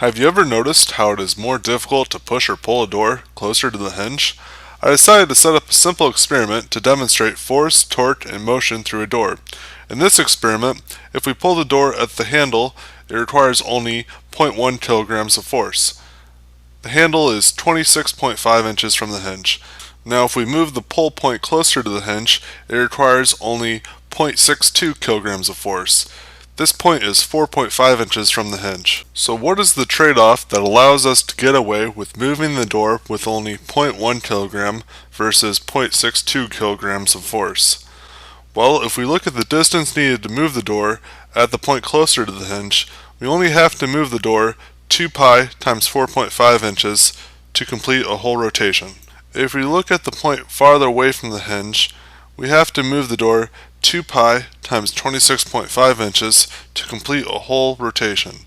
Have you ever noticed how it is more difficult to push or pull a door closer to the hinge? I decided to set up a simple experiment to demonstrate force, torque, and motion through a door. In this experiment, if we pull the door at the handle, it requires only 0.1 kilograms of force. The handle is 26.5 inches from the hinge. Now if we move the pull point closer to the hinge, it requires only 0.62 kilograms of force. This point is 4.5 inches from the hinge. So what is the trade-off that allows us to get away with moving the door with only 0.1 kilogram versus 0.62 kilograms of force? Well, if we look at the distance needed to move the door at the point closer to the hinge, we only have to move the door 2 pi times 4.5 inches to complete a whole rotation. If we look at the point farther away from the hinge, we have to move the door 2 pi times 26.5 inches to complete a whole rotation.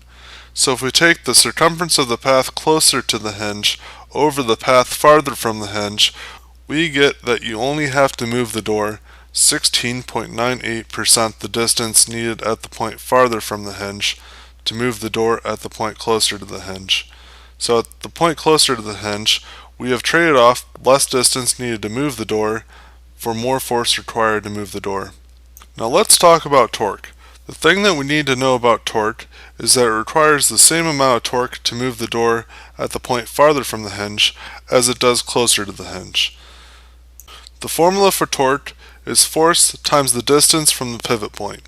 So if we take the circumference of the path closer to the hinge over the path farther from the hinge, we get that you only have to move the door 16.98% the distance needed at the point farther from the hinge to move the door at the point closer to the hinge. So at the point closer to the hinge, we have traded off less distance needed to move the door for more force required to move the door. Now let's talk about torque. The thing that we need to know about torque is that it requires the same amount of torque to move the door at the point farther from the hinge as it does closer to the hinge. The formula for torque is force times the distance from the pivot point.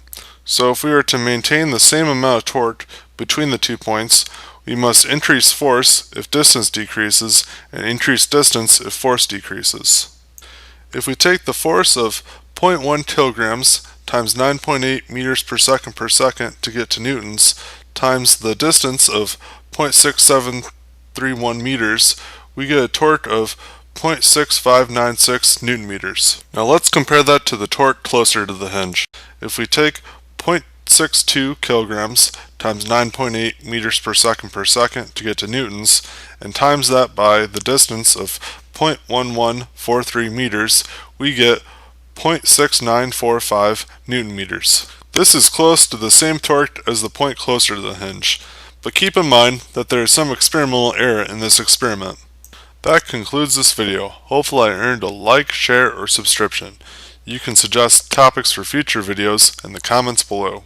So if we are to maintain the same amount of torque between the 2 points, we must increase force if distance decreases and increase distance if force decreases. If we take the force of 0.1 kilograms times 9.8 meters per second to get to newtons times the distance of 0.6731 meters, we get a torque of 0.6596 newton meters. Now let's compare that to the torque closer to the hinge. If we take 0.62 kilograms times 9.8 meters per second to get to newtons and times that by the distance of 0.1143 meters, we get 0.6945 newton meters. This is close to the same torque as the point closer to the hinge, but keep in mind that there is some experimental error in this experiment. That concludes this video. Hopefully I earned a like, share, or subscription. You can suggest topics for future videos in the comments below.